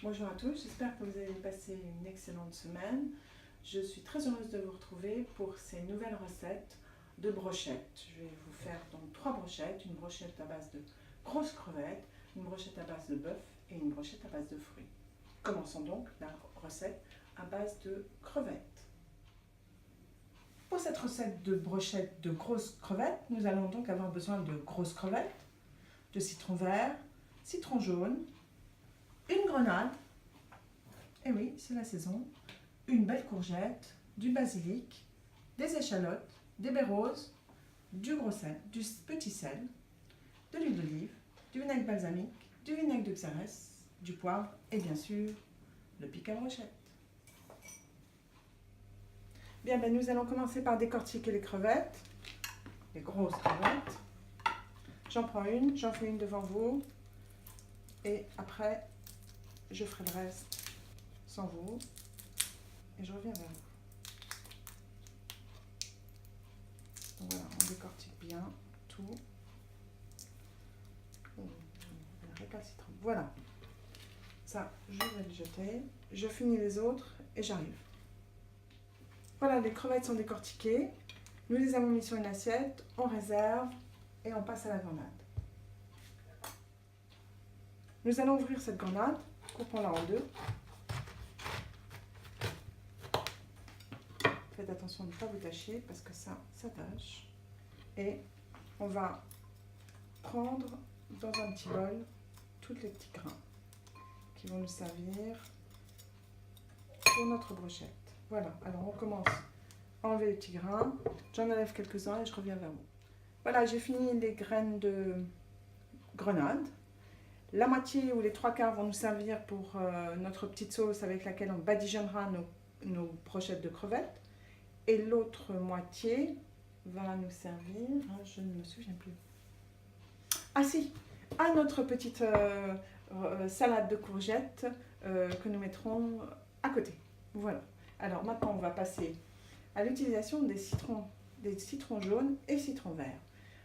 Bonjour à tous, j'espère que vous avez passé une excellente semaine. Je suis très heureuse de vous retrouver pour ces nouvelles recettes de brochettes. Je vais vous faire donc 3 brochettes, une brochette à base de grosses crevettes, une brochette à base de bœuf et une brochette à base de fruits. Commençons donc la recette à base de crevettes. Pour cette recette de brochette de grosses crevettes, nous allons donc avoir besoin de grosses crevettes, de citron vert, citron jaune, une grenade, et oui, c'est la saison, une belle courgette, du basilic, des échalotes, des baies roses, du gros sel, du petit sel, de l'huile d'olive, du vinaigre balsamique, du vinaigre de Xérès, du poivre et bien sûr le pic à brochette. Bien, nous allons commencer par décortiquer les crevettes, les grosses crevettes. J'en prends une, j'en fais une devant vous et après je ferai le reste sans vous et je reviens vers vous. Donc voilà, on décortique bien tout. Récalcitrant. Voilà, ça je vais le jeter, je finis les autres et j'arrive. Voilà, les crevettes sont décortiquées, nous les avons mis sur une assiette, on réserve et on passe à la grenade. Nous allons ouvrir cette grenade, coupons-la en deux. Faites attention de ne pas vous tâcher parce que ça tâche. Et on va prendre dans un petit bol tous les petits grains qui vont nous servir pour notre brochette. Voilà, alors on commence à enlever les petits grains. J'en enlève quelques-uns et je reviens vers vous. Voilà, j'ai fini les graines de grenade. La moitié ou les 3/4 vont nous servir pour notre petite sauce avec laquelle on badigeonnera nos brochettes de crevettes. Et l'autre moitié va nous servir, je ne me souviens plus. Ah si, à notre petite salade de courgettes que nous mettrons à côté. Voilà. Alors maintenant, on va passer à l'utilisation des citrons jaunes et citrons verts.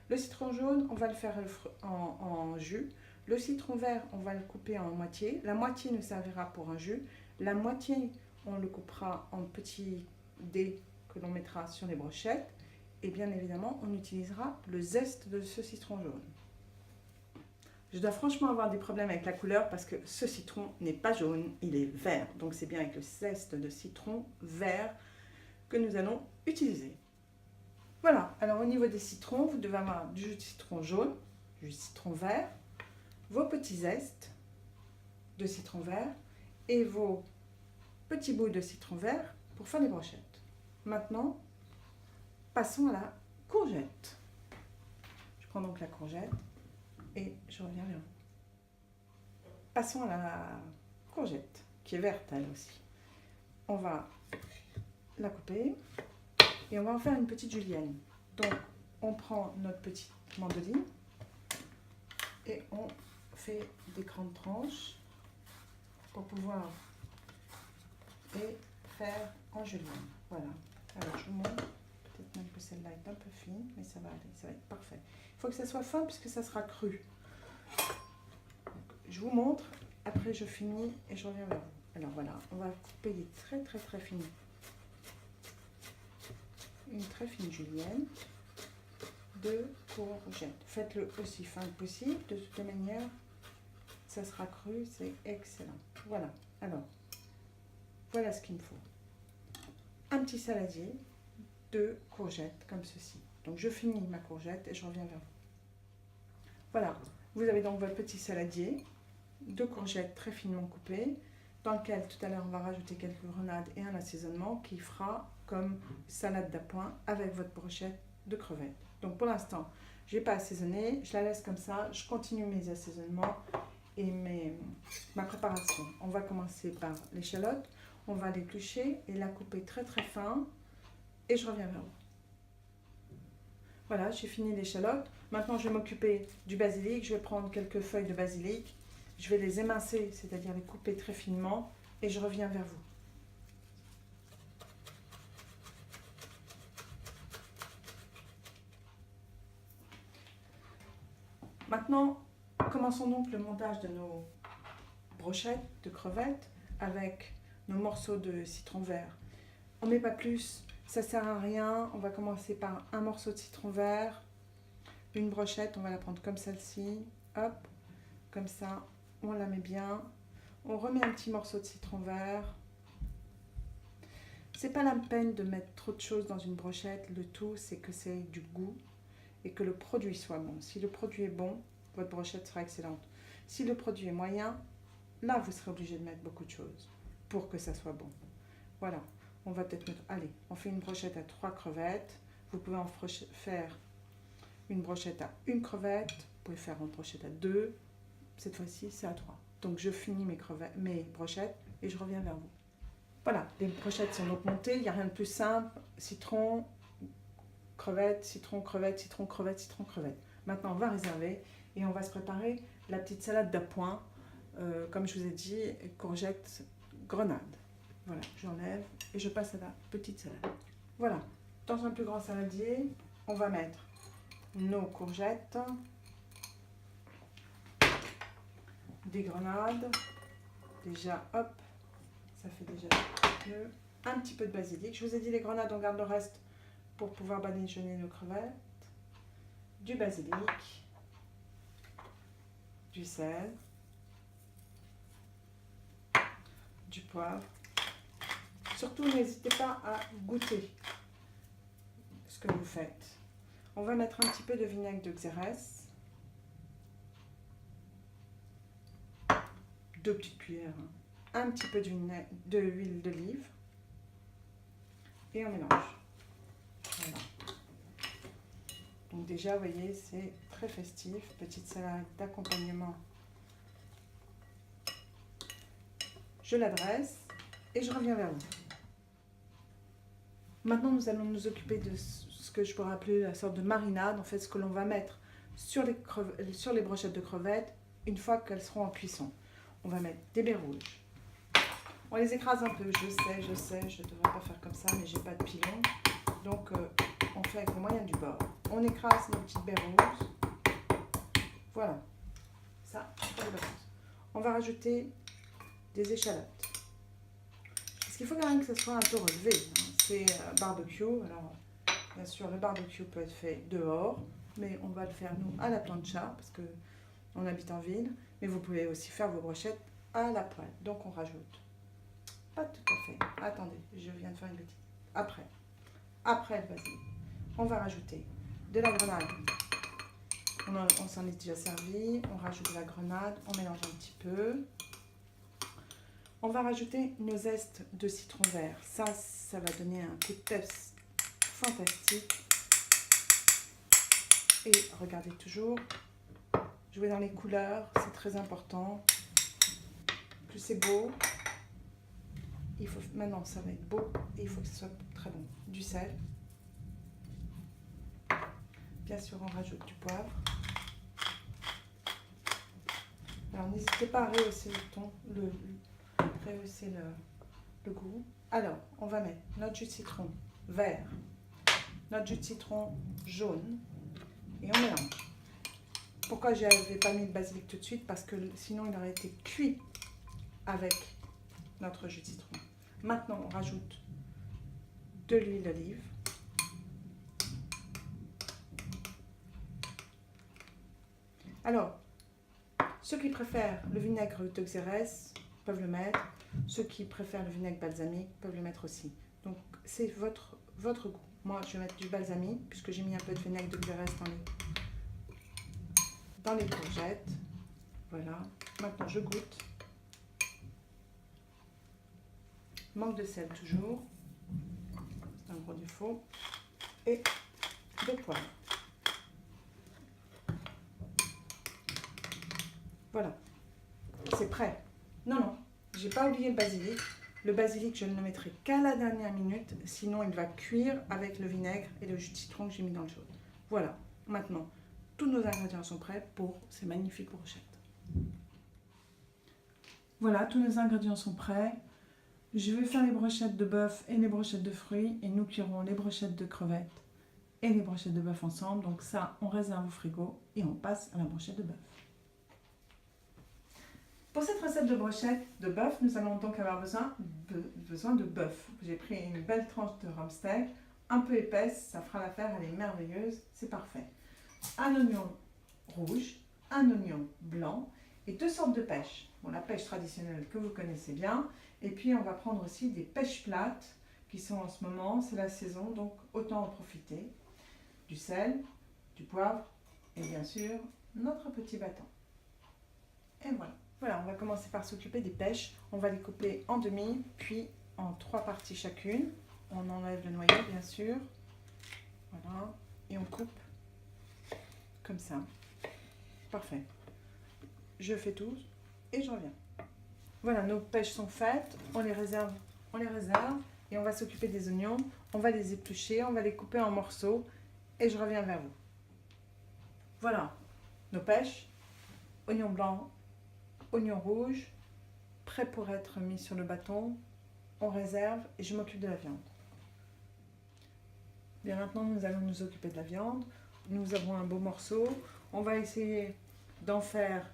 Le citron jaune, on va le faire en jus. Le citron vert, on va le couper en moitié. La moitié nous servira pour un jus. La moitié, on le coupera en petits dés que l'on mettra sur les brochettes. Et bien évidemment, on utilisera le zeste de ce citron jaune. Je dois franchement avoir des problèmes avec la couleur parce que ce citron n'est pas jaune, il est vert. Donc c'est bien avec le zeste de citron vert que nous allons utiliser. Voilà, alors au niveau des citrons, vous devez avoir du jus de citron jaune, du citron vert, vos petits zestes de citron vert et vos petits bouts de citron vert pour faire les brochettes. Maintenant, passons à la courgette. Je prends donc la courgette et je reviens vers vous. Passons à la courgette, qui est verte elle aussi. On va la couper et on va en faire une petite julienne. Donc, on prend notre petite mandoline et on fait des grandes tranches pour pouvoir les faire en julienne. Voilà. Alors, je vous montre. Peut-être même que celle-là est un peu fine, mais ça va aller, ça va être parfait. Il faut que ça soit fin puisque ça sera cru. Donc, je vous montre, après je finis et je reviens vers vous. Alors voilà, on va couper des très fines. Une très fine julienne de courgettes. Faites-le aussi fin que possible, de toute manière, ça sera cru, c'est excellent. Voilà, alors, voilà ce qu'il me faut. Un petit saladier de courgettes comme ceci. Donc je finis ma courgette et je reviens vers vous. Voilà, vous avez donc votre petit saladier de courgettes très finement coupées, dans lequel tout à l'heure on va rajouter quelques grenades et un assaisonnement qui fera comme salade d'appoint avec votre brochette de crevettes. Donc pour l'instant, je n'ai pas assaisonné, je la laisse comme ça, je continue mes assaisonnements et ma préparation. On va commencer par l'échalote, on va l'éplucher et la couper très fin. Et je reviens vers vous. Voilà, j'ai fini l'échalote. Maintenant, je vais m'occuper du basilic. Je vais prendre quelques feuilles de basilic. Je vais les émincer, c'est-à-dire les couper très finement. Et je reviens vers vous. Maintenant, commençons donc le montage de nos brochette de crevettes avec nos morceaux de citron vert. On ne met pas plus, ça sert à rien. On va commencer par un morceau de citron vert, une brochette, on va la prendre comme celle-ci, hop, comme ça, on la met bien. On remet un petit morceau de citron vert. C'est pas la peine de mettre trop de choses dans une brochette, le tout c'est que c'est du goût et que le produit soit bon. Si le produit est bon, votre brochette sera excellente. Si le produit est moyen, là vous serez obligé de mettre beaucoup de choses pour que ça soit bon. Voilà, on va peut-être mettre, allez, on fait une brochette à 3 crevettes. Vous pouvez en faire une brochette à 1 crevette, vous pouvez faire une brochette à 2, cette fois-ci c'est à 3. Donc je finis mes brochettes et je reviens vers vous. Voilà, les brochettes sont donc montées, il n'y a rien de plus simple, citron, crevette, citron, crevette, citron, crevette, citron, crevette. Maintenant on va réserver et on va se préparer la petite salade d'appoint, comme je vous ai dit, courgettes, grenade. Voilà, j'enlève et je passe à la petite salade. Voilà, dans un plus grand saladier, on va mettre nos courgettes, des grenades, déjà hop, ça fait déjà mieux, un petit peu de basilic. Je vous ai dit les grenades, on garde le reste pour pouvoir badigeonner nos crevettes, du basilic, du sel, du poivre. Surtout, n'hésitez pas à goûter ce que vous faites. On va mettre un petit peu de vinaigre de Xérès, 2 petites cuillères, un petit peu d'huile d'olive et on mélange. Voilà. Donc déjà, vous voyez, c'est très festif. Petite salade d'accompagnement. Je la dresse et je reviens vers vous. Maintenant, nous allons nous occuper de ce que je pourrais appeler la sorte de marinade. En fait, ce que l'on va mettre sur les brochettes de crevettes une fois qu'elles seront en cuisson. On va mettre des baies rouges. On les écrase un peu, je sais, je ne devrais pas faire comme ça, mais j'ai pas de pilon. Donc, on fait avec le moyen du bord. On écrase nos petites baies rouges. Voilà. Ça, c'est pas de base. On va rajouter des échalotes. Parce qu'il faut quand même que ça soit un peu relevé. C'est barbecue. Alors, bien sûr, le barbecue peut être fait dehors, mais on va le faire, nous, à la plancha, parce qu'on habite en ville. Mais vous pouvez aussi faire vos brochettes à la poêle. Donc, on rajoute. Pas tout à fait. Attendez, je viens de faire une bêtise. Après le basilic, on va rajouter de la grenade. On s'en est déjà servi. On rajoute de la grenade. On mélange un petit peu. On va rajouter nos zestes de citron vert. Ça va donner un coup de peps fantastique. Et regardez toujours. Jouer dans les couleurs, c'est très important. Plus c'est beau, maintenant ça va être beau et il faut que ce soit très bon. Du sel. Bien sûr, on rajoute du poivre. Alors, n'hésitez pas à rehausser le ton, rehausser le goût. Alors, on va mettre notre jus de citron vert, notre jus de citron jaune et on mélange. Pourquoi je n'avais pas mis le basilic tout de suite? Parce que sinon, il aurait été cuit avec notre jus de citron. Maintenant, on rajoute de l'huile d'olive. Alors, ceux qui préfèrent le vinaigre de Xérès peuvent le mettre. Ceux qui préfèrent le vinaigre balsamique peuvent le mettre aussi. Donc, c'est votre goût. Moi, je vais mettre du balsamique puisque j'ai mis un peu de vinaigre de Xérès dans les courgettes. Voilà. Maintenant, je goûte. Manque de sel toujours. C'est un gros défaut. Et de poivre. Voilà. C'est prêt. Non, j'ai pas oublié le basilic. Le basilic, je ne le mettrai qu'à la dernière minute, sinon il va cuire avec le vinaigre et le jus de citron que j'ai mis dans le jaune. Voilà. Maintenant, tous nos ingrédients sont prêts pour ces magnifiques brochettes. Voilà, tous nos ingrédients sont prêts. Je vais faire les brochettes de bœuf et les brochettes de fruits et nous cuirons les brochettes de crevettes et les brochettes de bœuf ensemble. Donc ça, on réserve au frigo et on passe à la brochette de bœuf. Pour cette recette de brochette de bœuf, nous allons donc avoir besoin de bœuf. J'ai pris une belle tranche de rump steak, un peu épaisse, ça fera l'affaire, elle est merveilleuse, c'est parfait. Un oignon rouge, un oignon blanc et 2 sortes de pêche. Bon, la pêche traditionnelle que vous connaissez bien, et puis on va prendre aussi des pêches plates qui sont en ce moment, c'est la saison, donc autant en profiter. Du sel, du poivre et bien sûr notre petit bâton. Et voilà. Voilà, on va commencer par s'occuper des pêches. On va les couper en demi, puis en 3 parties chacune. On enlève le noyau, bien sûr. Voilà. Et on coupe comme ça. Parfait. Je fais tout et je reviens. Voilà, nos pêches sont faites. On les réserve. Et on va s'occuper des oignons. On va les éplucher, on va les couper en morceaux. Et je reviens vers vous. Voilà, nos pêches. Oignons blancs. Oignon rouge, prêt pour être mis sur le bâton, on réserve et je m'occupe de la viande. Bien maintenant, nous allons nous occuper de la viande. Nous avons un beau morceau. On va essayer d'en faire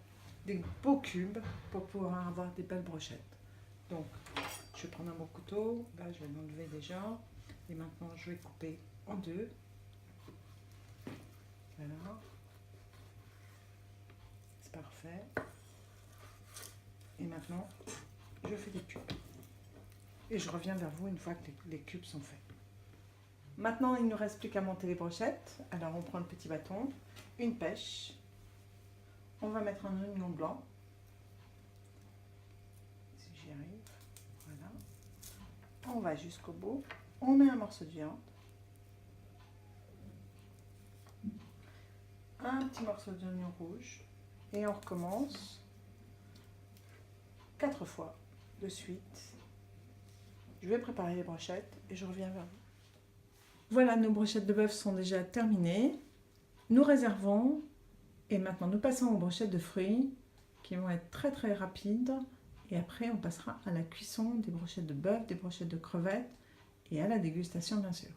des beaux cubes pour pouvoir avoir des belles brochettes. Donc, je vais prendre un bon couteau. Là, je vais l'enlever déjà. Et maintenant, je vais couper en 2. Voilà. C'est parfait. Et maintenant, je fais des cubes. Et je reviens vers vous une fois que les cubes sont faits. Maintenant, il ne nous reste plus qu'à monter les brochettes. Alors, on prend le petit bâton, une pêche. On va mettre un oignon blanc. Si j'y arrive. Voilà. On va jusqu'au bout. On met un morceau de viande. Un petit morceau d'oignon rouge. Et on recommence. 4 fois de suite. Je vais préparer les brochettes et je reviens vers vous. Voilà, nos brochettes de bœuf sont déjà terminées. Nous réservons et maintenant nous passons aux brochettes de fruits qui vont être très très rapides. Et après on passera à la cuisson des brochettes de bœuf, des brochettes de crevettes et à la dégustation bien sûr.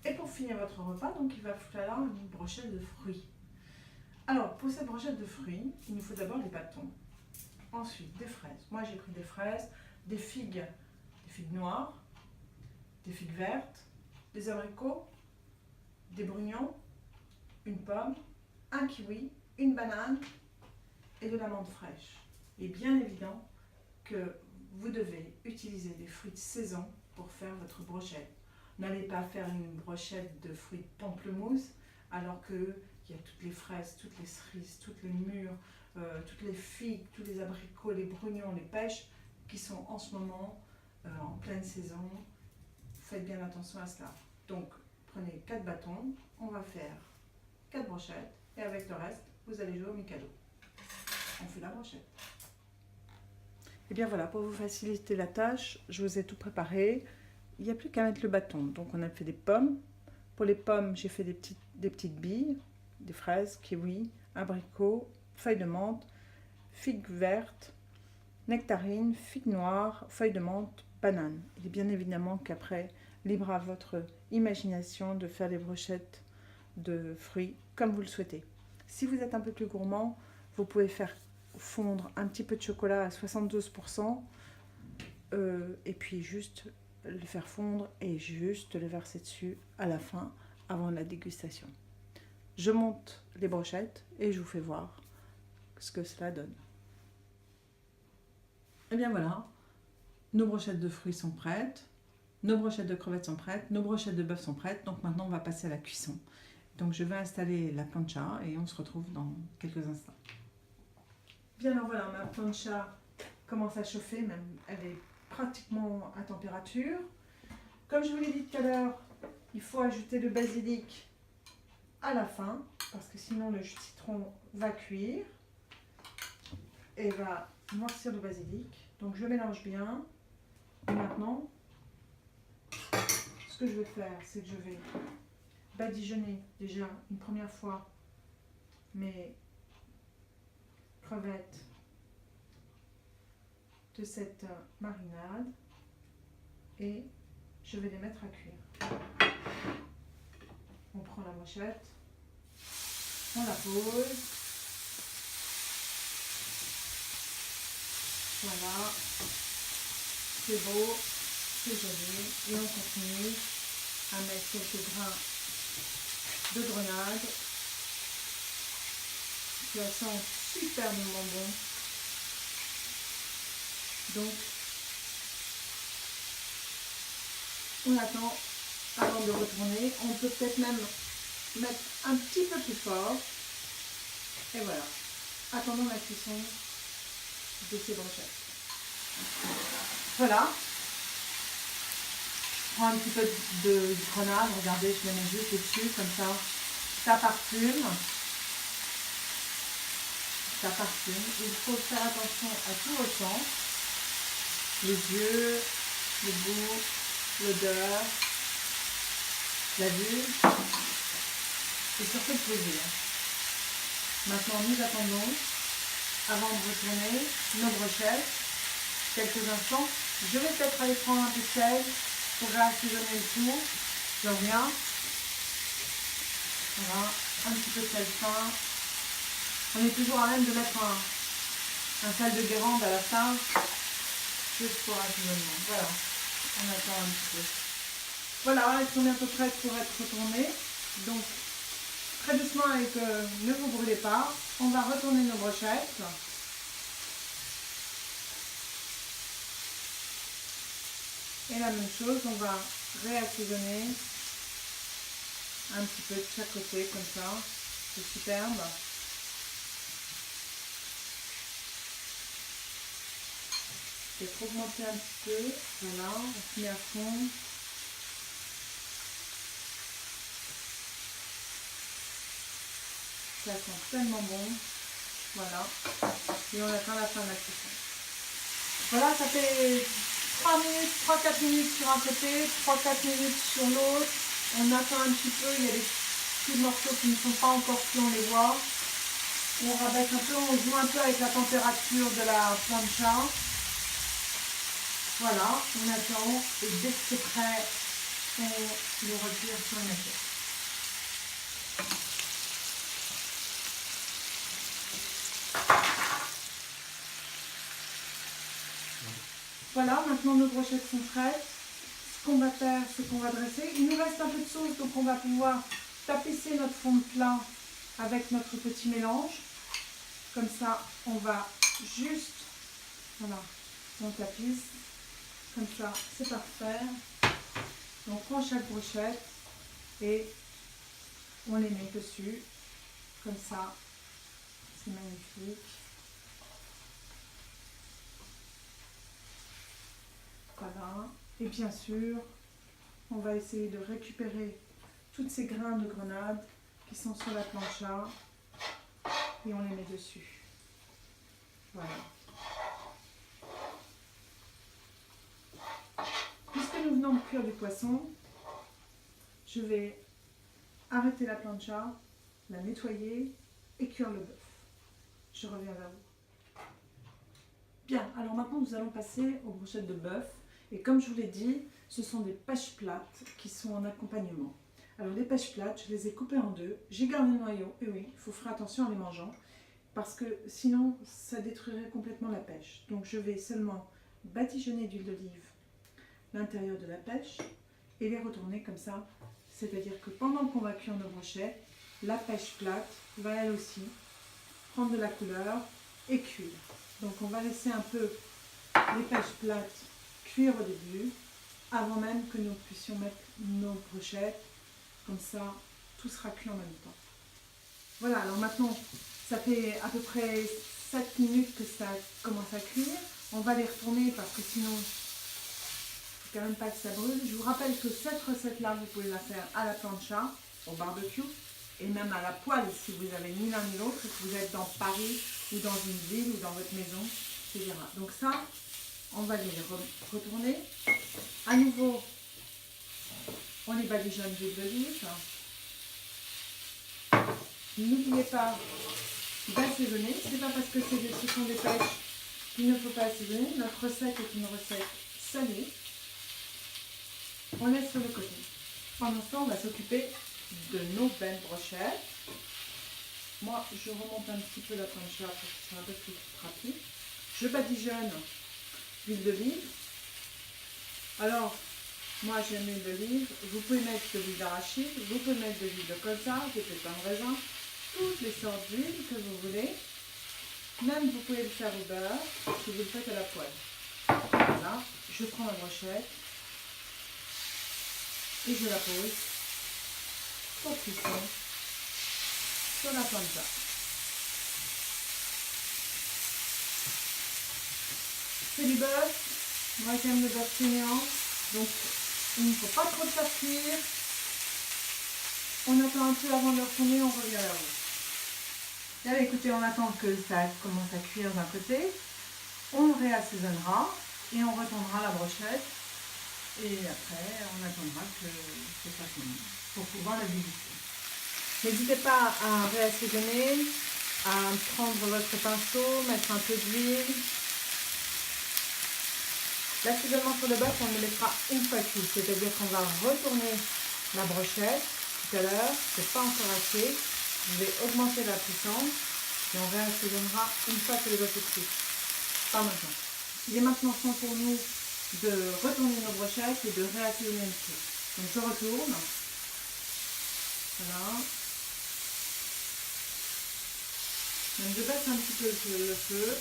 Et pour finir votre repas, donc il va falloir une brochette de fruits. Alors pour cette brochette de fruits, il nous faut d'abord les bâtons. Ensuite, des fraises. Moi, j'ai pris des fraises, des figues noires, des figues vertes, des abricots, des brugnons, une pomme, un kiwi, une banane et de l'amande fraîche. Il est bien évident que vous devez utiliser des fruits de saison pour faire votre brochette. N'allez pas faire une brochette de fruits de pamplemousse alors qu'il y a toutes les fraises, toutes les cerises, toutes les mûres, toutes les figues, tous les abricots, les brugnons, les pêches qui sont en ce moment en pleine saison. Faites bien attention à cela. Donc, prenez 4 bâtons, on va faire 4 brochettes et avec le reste, vous allez jouer au Mikado. On fait la brochette. Et bien voilà, pour vous faciliter la tâche, je vous ai tout préparé. Il n'y a plus qu'à mettre le bâton. Donc, on a fait des pommes. Pour les pommes, j'ai fait des petites billes, des fraises, kiwi, abricots, feuilles de menthe, figues vertes, nectarines, figues noires, feuilles de menthe, bananes. Et bien évidemment qu'après, libre à votre imagination de faire les brochettes de fruits comme vous le souhaitez. Si vous êtes un peu plus gourmand, vous pouvez faire fondre un petit peu de chocolat à 72% et puis juste le faire fondre et juste le verser dessus à la fin avant la dégustation. Je monte les brochettes et je vous fais voir ce que cela donne. Et bien voilà, nos brochettes de fruits sont prêtes, nos brochettes de crevettes sont prêtes, nos brochettes de bœuf sont prêtes, donc maintenant on va passer à la cuisson. Donc je vais installer la plancha et on se retrouve dans quelques instants. Bien alors voilà, ma plancha commence à chauffer, même elle est pratiquement à température. Comme je vous l'ai dit tout à l'heure, il faut ajouter le basilic à la fin, parce que sinon le jus de citron va cuire et va noircir le basilic. Donc je mélange bien. Et maintenant, ce que je vais faire, c'est que je vais badigeonner déjà une première fois mes crevettes de cette marinade et je vais les mettre à cuire. On prend la brochette, on la pose Voilà, c'est beau, c'est joli. Et on continue à mettre quelques grains de grenade. Ça sent superbement bon. Donc, on attend avant de retourner. On peut peut-être même mettre un petit peu plus fort. Et voilà. Attendons la cuisson de ces brochettes. Voilà. Je prends un petit peu de grenade. Regardez, je le mets juste dessus, comme ça parfume. Ça parfume. Il faut faire attention à tout au sens. Les yeux, le goût, l'odeur, la vue et surtout le plaisir. Maintenant, nous attendons, avant de retourner, nos brochettes. Quelques instants. Je vais peut-être aller prendre un peu de sel pour assaisonner le tout. Je reviens. Voilà, un petit peu de sel fin. On est toujours à même de mettre un sel de Guérande à la fin, juste pour assaisonnement. Voilà, on attend un petit peu. Voilà, elles sont bientôt prêtes pour être retournées. Donc, très doucement avec ne vous brûlez pas. On va retourner nos brochettes. Et la même chose, on va réassaisonner un petit peu de chaque côté, comme ça. C'est superbe. Je vais augmenter un petit peu. Voilà, on se met à fond. Ça sent tellement bon. Voilà. Et on attend la fin de la cuisson. Voilà, ça fait 3 minutes, 3-4 minutes sur un côté, 3-4 minutes sur l'autre. On attend un petit peu, il y a des petits morceaux qui ne sont pas encore cuits, on les voit. On rabaisse un peu, on joue un peu avec la température de la plancha. Voilà, on attend et dès que c'est prêt, on le retire sur une assiette. Voilà, maintenant nos brochettes sont prêtes. Ce qu'on va faire, c'est qu'on va dresser. Il nous reste un peu de sauce, donc on va pouvoir tapisser notre fond de plat avec notre petit mélange. Comme ça, on va juste, voilà, on tapisse. Comme ça, c'est parfait. On prend chaque brochette et on les met dessus. Comme ça, c'est magnifique. Voilà. Et bien sûr, on va essayer de récupérer toutes ces grains de grenade qui sont sur la plancha et on les met dessus. Voilà. Puisque nous venons de cuire du poisson, je vais arrêter la plancha, la nettoyer et cuire le bœuf. Je reviens vers vous. Bien, alors maintenant nous allons passer aux brochettes de bœuf. Et comme je vous l'ai dit, ce sont des pêches plates qui sont en accompagnement. Alors les pêches plates, je les ai coupées en deux. J'ai gardé le noyau, et oui, il faut faire attention en les mangeant, parce que sinon ça détruirait complètement la pêche. Donc je vais seulement badigeonner d'huile d'olive l'intérieur de la pêche et les retourner comme ça. C'est-à-dire que pendant qu'on va cuire nos brochettes, la pêche plate va elle aussi prendre de la couleur et cuire. Donc on va laisser un peu les pêches plates cuire au début, avant même que nous puissions mettre nos brochettes. Comme ça, tout sera cuit en même temps. Voilà, alors maintenant, ça fait à peu près 7 minutes que ça commence à cuire. On va les retourner parce que sinon, il ne faut quand même pas que ça brûle. Je vous rappelle que cette recette-là, vous pouvez la faire à la plancha, au barbecue, et même à la poêle si vous avez ni l'un ni l'autre, si vous êtes dans Paris ou dans une ville ou dans votre maison, etc. Donc ça, on va les retourner. À nouveau, on les badigeonne d'huile d'olive. N'oubliez pas d'assaisonner. Ce n'est pas parce que ce sont des pêches qu'il ne faut pas assaisonner. Notre recette est une recette salée. On laisse sur le côté. Pendant ce temps, on va s'occuper de nos belles brochettes. Moi, je remonte un petit peu la plancha pour que ce soit un peu plus rapide. je badigeonne l'huile d'olive. Alors, moi j'aime l'huile d'olive, vous pouvez mettre de l'huile d'arachide, vous pouvez mettre de l'huile de colza, des pépins de raisin, toutes les sortes d'huile que vous voulez. Même vous pouvez le faire au beurre si vous le faites à la poêle. Voilà, je prends ma brochette et je la pose pour cuisson sur la plancha. C'est du bœuf, moi j'aime le bœuf fainéant, donc il ne faut pas trop le faire cuire. On attend un peu avant de le retourner, on revient vers vous. Là, écoutez, on attend que ça commence à cuire d'un côté, on réassaisonnera et on retournera la brochette et après on attendra que ça finisse pour pouvoir la déguster. N'hésitez pas à réassaisonner, à prendre votre pinceau, mettre un peu d'huile. L'assaisonnement sur le bœuf, on le mettra une fois cuit, c'est-à-dire qu'on va retourner la brochette tout à l'heure, c'est pas encore assez. Je vais augmenter la puissance et on réassaisonnera une fois que le bœuf est cuit. Pas maintenant. Il est maintenant temps pour nous de retourner nos brochettes et de réassaisonner un peu. Donc je retourne. Voilà. Donc je baisse un petit peu le feu.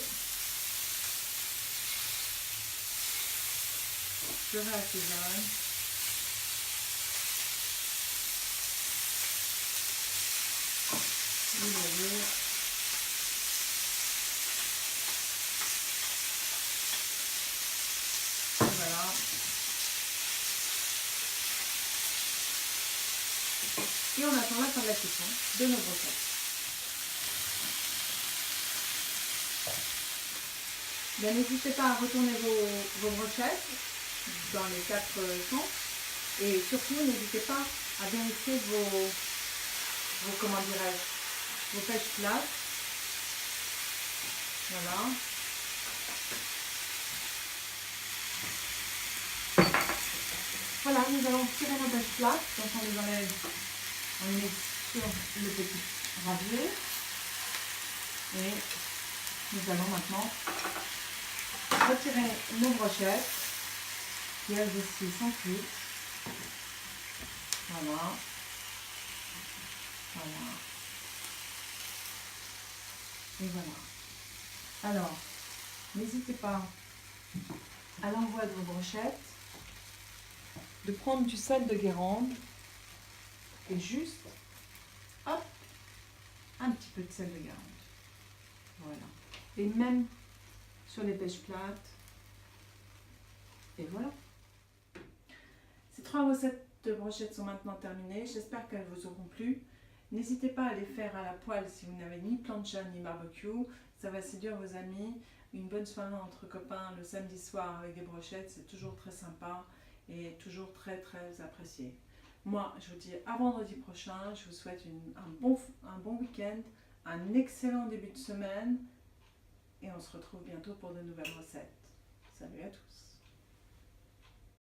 Je réassaisonne. Vous voyez. Voilà. Et on attend la fin de la cuisson de nos brochettes. Bien, n'hésitez pas à retourner vos brochettes dans les 4 sens. Et surtout, n'hésitez pas à bien mixer vos comment dirais-je, vos pêches plates. Voilà. Voilà, nous allons tirer nos pêches plates. Donc on les enlève, on les met sur le petit radier. Et nous allons maintenant retirer nos brochettes qui elles aussi sont cuites. Voilà. Voilà. Et voilà. Alors, n'hésitez pas à l'envoi de vos brochettes de prendre du sel de Guérande et juste, hop, un petit peu de sel de Guérande. Voilà. Et même sur les pêches plates. Et voilà. Ces 3 recettes de brochettes sont maintenant terminées. J'espère qu'elles vous auront plu. N'hésitez pas à les faire à la poêle si vous n'avez ni plancha ni barbecue. Ça va séduire vos amis. Une bonne soirée entre copains le samedi soir avec des brochettes, c'est toujours très sympa et toujours très apprécié. Moi, je vous dis à vendredi prochain. Je vous souhaite un bon week-end, un excellent début de semaine et on se retrouve bientôt pour de nouvelles recettes. Salut à tous!